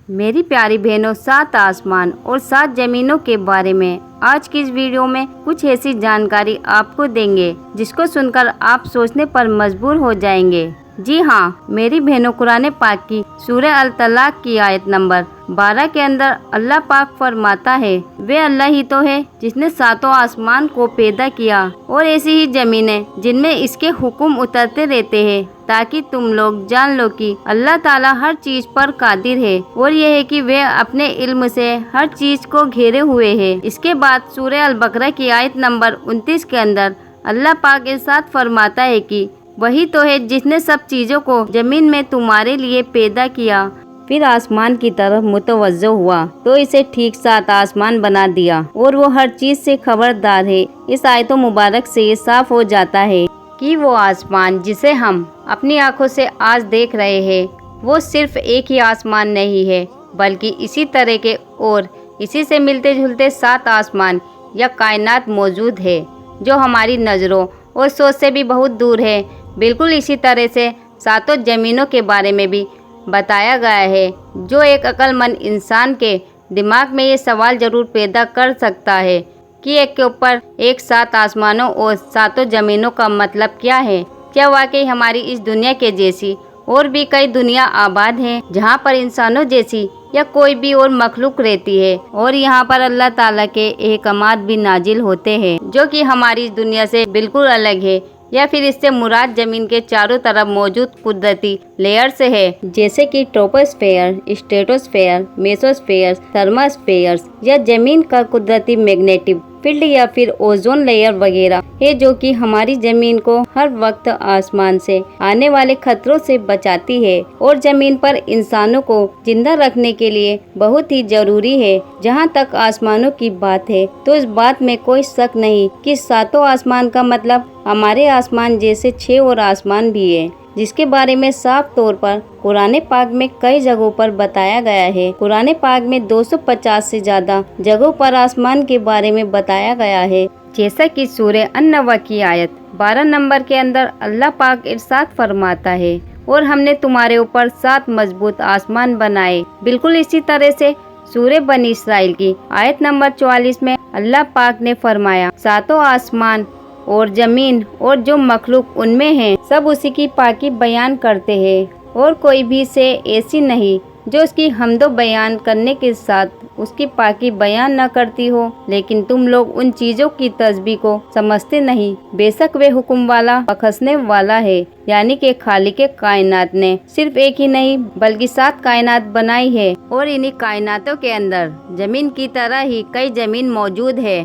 میری پیاری بہنوں، 7 آسمان اور 7 زمینوں کے بارے میں آج کی اس ویڈیو میں کچھ ایسی جانکاری آپ کو دیں گے جس کو سن کر آپ سوچنے پر مجبور ہو جائیں گے۔ جی ہاں میری بہنوں، قرآن پاک کی سورہ الطلاق کی آیت نمبر 12 کے اندر اللہ پاک فرماتا ہے، وہ اللہ ہی تو ہے جس نے 7 آسمان کو پیدا کیا اور ایسی ہی زمینیں جن میں اس کے حکم اترتے رہتے ہیں، تاکہ تم لوگ جان لو کہ اللہ تعالیٰ ہر چیز پر قادر ہے، اور یہ ہے کہ وہ اپنے علم سے ہر چیز کو گھیرے ہوئے ہے۔ اس کے بعد سورہ البقرہ کی آیت نمبر 29 کے اندر اللہ پاک ارشاد فرماتا ہے کہ وہی تو ہے جس نے سب چیزوں کو زمین میں تمہارے لیے پیدا کیا، پھر آسمان کی طرف متوجہ ہوا تو اسے ٹھیک 7 آسمان بنا دیا، اور وہ ہر چیز سے خبردار ہے۔ اس آیت مبارک سے یہ صاف ہو جاتا ہے کہ وہ آسمان جسے ہم اپنی آنکھوں سے آج دیکھ رہے ہیں، وہ صرف ایک ہی آسمان نہیں ہے، بلکہ اسی طرح کے اور اسی سے ملتے جلتے 7 آسمان یا کائنات موجود ہے جو ہماری نظروں اور سوچ سے بھی بہت دور ہے۔ بالکل اسی طرح سے 7 زمینوں کے بارے میں بھی بتایا گیا ہے، جو ایک عقل مند انسان کے دماغ میں یہ سوال ضرور پیدا کر سکتا ہے کہ ایک کے اوپر ایک 7 آسمانوں اور 7 زمینوں کا مطلب کیا ہے؟ کیا واقعی ہماری اس دنیا کے جیسی اور بھی کئی دنیا آباد ہیں جہاں پر انسانوں جیسی یا کوئی بھی اور مخلوق رہتی ہے، اور یہاں پر اللہ تعالیٰ کے احکامات بھی نازل ہوتے ہیں جو کہ ہماری اس دنیا سے بالکل الگ ہے، یا پھر اس سے مراد زمین کے چاروں طرف موجود قدرتی لیئر سے ہے، جیسے کہ ٹروپوسفیئر، اسٹریٹوسفیئر، میسوسفیئر، تھرماسفیئر، یا زمین کا قدرتی میگنیٹک فیلڈ، یا پھر اوزون لیئر وغیرہ ہے، جو کہ ہماری زمین کو ہر وقت آسمان سے آنے والے خطروں سے بچاتی ہے اور زمین پر انسانوں کو زندہ رکھنے کے لیے بہت ہی ضروری ہے۔ جہاں تک آسمانوں کی بات ہے تو اس بات میں کوئی شک نہیں کہ 7 آسمان کا مطلب ہمارے آسمان جیسے 6 اور آسمان بھی ہے، جس کے بارے میں صاف طور پر قرآن پاک میں کئی جگہوں پر بتایا گیا ہے۔ قرآن پاک میں 250 سے زیادہ جگہوں پر آسمان کے بارے میں بتایا گیا ہے، جیسا کہ سورہ النبأ کی آیت 12 نمبر کے اندر اللہ پاک ارشاد فرماتا ہے، اور ہم نے تمہارے اوپر 7 مضبوط آسمان بنائے۔ بالکل اسی طرح سے سورہ بنی اسرائیل کی آیت نمبر 44 میں اللہ پاک نے فرمایا، 7 آسمان اور زمین اور جو مخلوق ان میں ہیں سب اسی کی پاکی بیان کرتے ہیں، اور کوئی بھی سے ایسی نہیں جو اس کی حمد و بیان کرنے کے ساتھ اس کی پاکی بیان نہ کرتی ہو، لیکن تم لوگ ان چیزوں کی تسبیح کو سمجھتے نہیں۔ بے شک وہ حکم والا بخشنے والا ہے، یعنی کہ خالق کائنات نے صرف ایک ہی نہیں بلکہ 7 کائنات بنائی ہے، اور انہی کائناتوں کے اندر زمین کی طرح ہی کئی زمین موجود ہے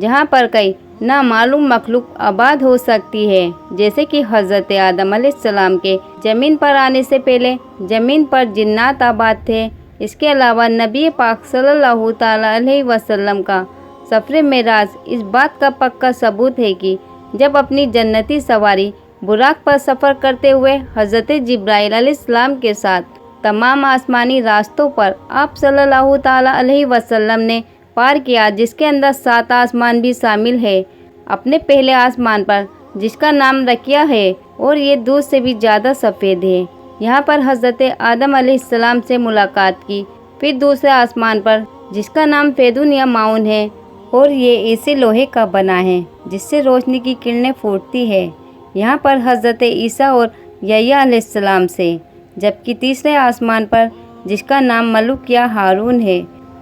جہاں پر کئی نامعلوم مخلوق آباد ہو سکتی ہے، جیسے کہ حضرت آدم علیہ السلام کے زمین پر آنے سے پہلے زمین پر جنات آباد تھے۔ اس کے علاوہ نبی پاک صلی اللہ تعالیٰ علیہ وسلم کا سفر معراج اس بات کا پکا ثبوت ہے کہ جب اپنی جنتی سواری براق پر سفر کرتے ہوئے حضرت جبرائیل علیہ السلام کے ساتھ تمام آسمانی راستوں پر آپ صلی اللہ تعالیٰ علیہ وسلم نے پار کیا، جس کے اندر 7 آسمان بھی شامل ہے۔ اپنے پہلے آسمان پر جس کا نام رکیا ہے، اور یہ دودھ سے بھی زیادہ سفید ہے، یہاں پر حضرت آدم علیہ السلام سے ملاقات کی۔ پھر دوسرے آسمان پر جس کا نام فیدون یا معاون ہے، اور یہ ایسے لوہے کا بنا ہے جس سے روشنی کی کرنیں پھوٹتی ہے، یہاں پر حضرت عیسیٰ اور یحییٰ علیہ السلام سے۔ جبکہ تیسرے آسمان پر جس کا نام ملک یا ہارون ہے،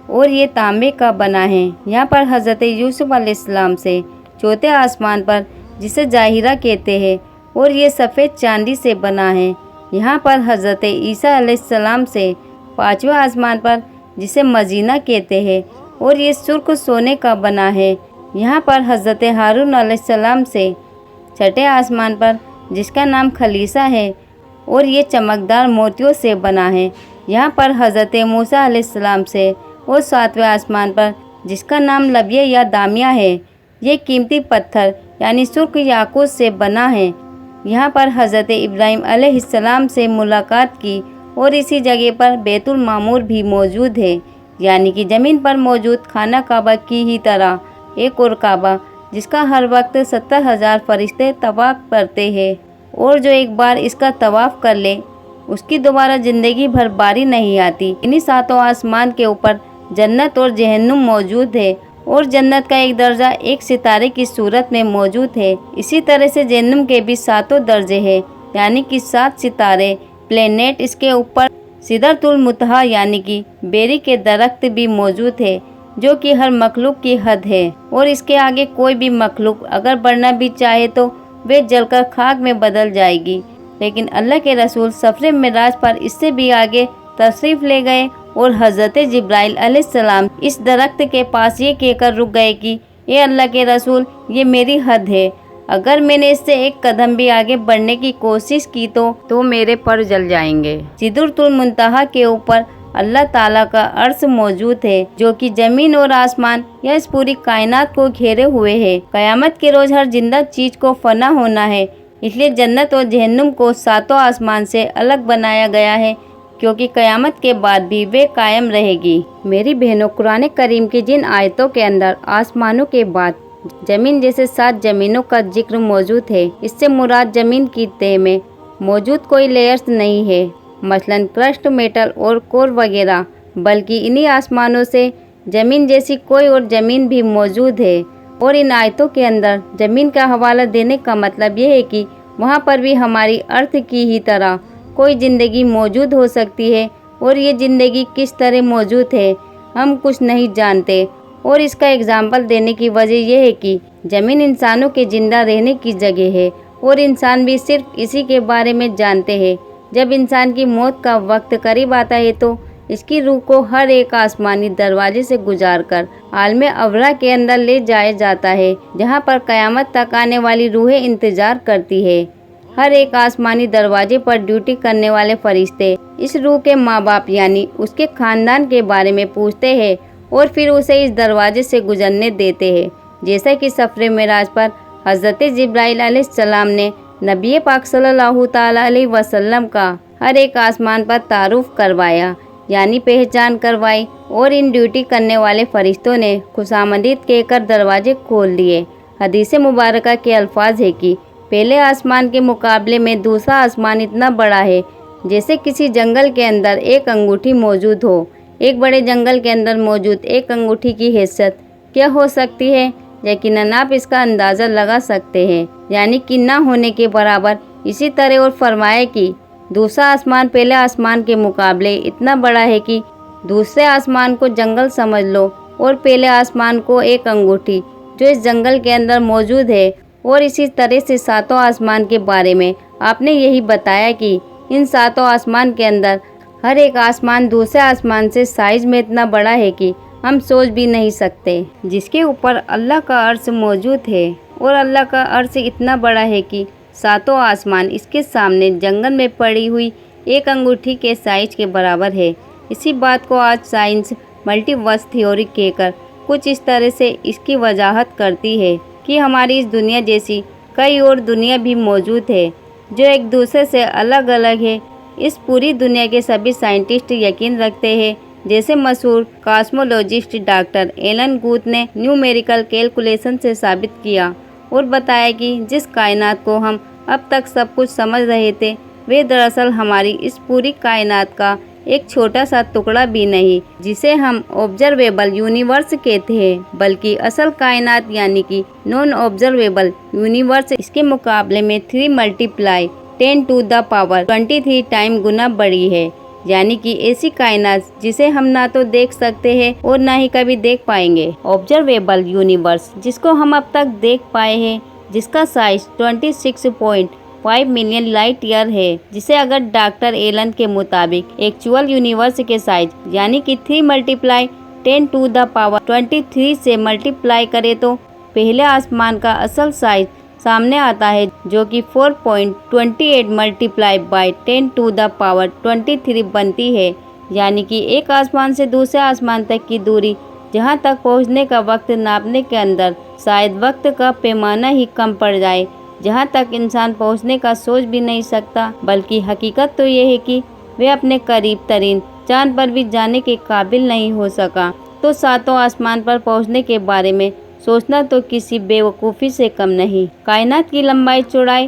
اور یہ تانبے کا بنا ہے، یہاں پر حضرت یوسف علیہ السلام سے۔ چوتھے آسمان پر جسے ظاہرہ کہتے ہیں، اور یہ سفید چاندی سے بنا ہے، یہاں پر حضرت عیسیٰ علیہ السلام سے۔ پانچویں آسمان پر جسے مزینہ کہتے ہیں، اور یہ سرخ سونے کا بنا ہے، یہاں پر حضرت ہارون علیہ السلام سے۔ چھٹے آسمان پر جس کا نام خلیصہ ہے، اور یہ چمکدار موتیوں سے بنا ہے، یہاں پر حضرت موسیٰ علیہ السلام سے۔ اور ساتویں آسمان پر جس کا نام لبیہ یا دامیہ ہے، یہ قیمتی پتھر یعنی سرخ یاقوت سے بنا ہے، یہاں پر حضرت ابراہیم علیہ السلام سے ملاقات کی۔ اور اسی جگہ پر بیت المعمور بھی موجود ہے، یعنی کہ زمین پر موجود خانہ کعبہ کی ہی طرح ایک اور کعبہ، جس کا ہر وقت 70,000 فرشتے طواف کرتے ہیں، اور جو ایک بار اس کا طواف کر لے اس کی دوبارہ زندگی بھر باری نہیں آتی۔ انہی ساتوں آسمان کے اوپر جنت اور جہنم موجود ہے، اور جنت کا ایک درجہ ایک ستارے کی صورت میں موجود ہے۔ اسی طرح سے جہنم کے بھی 7 درجے ہیں، یعنی کہ 7 ستارے، پلینیٹ۔ اس کے اوپر سدرۃ المنتہا یعنی کہ بیری کے درخت بھی موجود ہے، جو کہ ہر مخلوق کی حد ہے، اور اس کے آگے کوئی بھی مخلوق اگر بڑھنا بھی چاہے تو وہ جل کر خاک میں بدل جائے گی۔ لیکن اللہ کے رسول سفر معراج پر اس سے بھی آگے تشریف لے گئے، اور حضرت جبرائیل علیہ السلام اس درخت کے پاس یہ کہہ کر رک گئے کہ اے اللہ کے رسول، یہ میری حد ہے، اگر میں نے اس سے ایک قدم بھی آگے بڑھنے کی کوشش کی تو میرے پر جل جائیں گے۔ سدرۃ المنتہا کے اوپر اللہ تعالیٰ کا عرش موجود ہے، جو کہ زمین اور آسمان یا اس پوری کائنات کو گھیرے ہوئے ہے۔ قیامت کے روز ہر زندہ چیز کو فنا ہونا ہے، اس لیے جنت اور جہنم کو 7 آسمان سے الگ بنایا گیا ہے، کیونکہ قیامت کے بعد بھی وہ قائم رہے گی۔ میری بہنوں، قرآن کریم کی جن آیتوں کے اندر آسمانوں کے بعد زمین جیسے 7 زمینوں کا ذکر موجود ہے، اس سے مراد زمین کی تہہ میں موجود کوئی لیئرز نہیں ہے، مثلاً کرسٹ، میٹل اور کور وغیرہ، بلکہ انہی آسمانوں سے زمین جیسی کوئی اور زمین بھی موجود ہے۔ اور ان آیتوں کے اندر زمین کا حوالہ دینے کا مطلب یہ ہے کہ وہاں پر بھی ہماری ارتھ کی ہی طرح کوئی زندگی موجود ہو سکتی ہے، اور یہ زندگی کس طرح موجود ہے ہم کچھ نہیں جانتے۔ اور اس کا اگزامپل دینے کی وجہ یہ ہے کہ زمین انسانوں کے زندہ رہنے کی جگہ ہے، اور انسان بھی صرف اسی کے بارے میں جانتے ہیں۔ جب انسان کی موت کا وقت قریب آتا ہے تو اس کی روح کو ہر ایک آسمانی دروازے سے گزار کر عالم ابرا کے اندر لے جایا جاتا ہے، جہاں پر قیامت تک آنے والی روحیں انتظار کرتی ہے۔ ہر ایک آسمانی دروازے پر ڈیوٹی کرنے والے فرشتے اس روح کے ماں باپ یعنی اس کے خاندان کے بارے میں پوچھتے ہیں، اور پھر اسے اس دروازے سے گزرنے دیتے ہیں، جیسا کہ سفر معراج پر حضرت جبرائیل علیہ السلام نے نبی پاک صلی اللہ تعالیٰ علیہ وسلم کا ہر ایک آسمان پر تعارف کروایا، یعنی پہچان کروائی، اور ان ڈیوٹی کرنے والے فرشتوں نے خوش آمدید کہہ کر دروازے کھول دیے۔ حدیث مبارکہ کے الفاظ ہے کہ پہلے آسمان کے مقابلے میں دوسرا آسمان اتنا بڑا ہے جیسے کسی جنگل کے اندر ایک انگوٹھی موجود ہو۔ ایک بڑے جنگل کے اندر موجود ایک انگوٹھی کی حیثیت کیا ہو سکتی ہے؟ یقیناً آپ اس کا اندازہ لگا سکتے ہیں، یعنی کہ نہ ہونے کے برابر۔ اسی طرح اور فرمایا کہ دوسرا آسمان پہلے آسمان کے مقابلے اتنا بڑا ہے کہ دوسرے آسمان کو جنگل سمجھ لو، اور پہلے آسمان کو ایک انگوٹھی جو اس جنگل کے اندر موجود ہے۔ اور اسی طرح سے 7 آسمان کے بارے میں آپ نے یہی بتایا کہ ان 7 آسمان کے اندر ہر ایک آسمان دوسرے آسمان سے سائز میں اتنا بڑا ہے کہ ہم سوچ بھی نہیں سکتے، جس کے اوپر اللہ کا عرش موجود ہے، اور اللہ کا عرش اتنا بڑا ہے کہ 7 آسمان اس کے سامنے جنگل میں پڑی ہوئی ایک انگوٹھی کے سائز کے برابر ہے۔ اسی بات کو آج سائنس ملٹی ورس تھیوری کہہ کر کچھ اس طرح سے اس کی وضاحت کرتی ہے کہ ہماری اس دنیا جیسی کئی اور دنیا بھی موجود ہے جو ایک دوسرے سے الگ الگ ہے۔ اس پوری دنیا کے سبھی سائنٹسٹ یقین رکھتے ہیں، جیسے مشہور کاسمولوجسٹ ڈاکٹر ایلن گوتھ نے نیومیریکل کیلکولیشن سے ثابت کیا اور بتایا کہ جس کائنات کو ہم اب تک سب کچھ سمجھ رہے تھے، وہ دراصل ہماری اس پوری کائنات کا ایک چھوٹا سا ٹکڑا بھی نہیں، جسے ہم آبزرویبل یونیورس کہتے ہیں، بلکہ اصل کائنات یعنی کہ نان آبزرویبل یونیورس اس کے مقابلے میں 3 × 10⁻23 ٹائم گنا بڑی ہے۔ یعنی کہ ایسی کائنات جسے ہم نہ تو دیکھ سکتے ہیں اور نہ ہی کبھی دیکھ پائیں گے۔ آبزرویبل یونیورس جس کو ہم اب تک دیکھ پائے ہیں، جس کا سائز 26.5 ملین لائٹ ایئر ہے، جسے اگر ڈاکٹر ایلن کے مطابق ایکچوئل یونیورس کے سائز یعنی کہ 3 × 10⁻23 سے ملٹیپلائی کرے تو پہلے آسمان کا اصل سائز سامنے آتا ہے، جو کہ 4.28 × 10⁻23 بنتی ہے۔ یعنی کہ ایک آسمان سے دوسرے آسمان تک کی دوری، جہاں تک پہنچنے کا وقت ناپنے کے اندر شاید وقت کا پیمانہ ہی کم پڑ جائے، جہاں تک انسان پہنچنے کا سوچ بھی نہیں سکتا۔ بلکہ حقیقت تو یہ ہے کہ وہ اپنے قریب ترین چاند پر بھی جانے کے قابل نہیں ہو سکا، تو 7 آسمان پر پہنچنے کے بارے میں سوچنا تو کسی بے وقوفی سے کم نہیں۔ کائنات کی لمبائی، چوڑائی